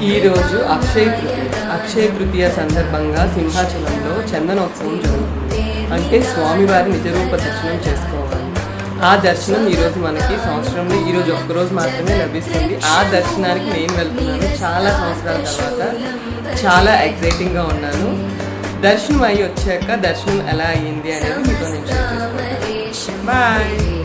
ఈరోజు అక్షయ తృతీయ సందర్భంగా సింహాచలంలో చందనోత్సవం జరుగుతుంది. అంటే స్వామివారి నిజరూప దర్శనం చేసుకోవాలి. ఆ దర్శనం ఈరోజు మనకి సంవత్సరంలో ఈరోజు ఒక్కరోజు మాత్రమే లభిస్తుంది. ఆ దర్శనానికి నేను వెళ్తున్నాను. చాలా సంవత్సరాల తర్వాత చాలా ఎక్సైటింగ్గా ఉన్నాను. దర్శనం అయ్యి వచ్చాక దర్శనం ఎలా అయ్యింది అనేది మీతో నేను షేర్ చేసుకుంటాను. బాయ్.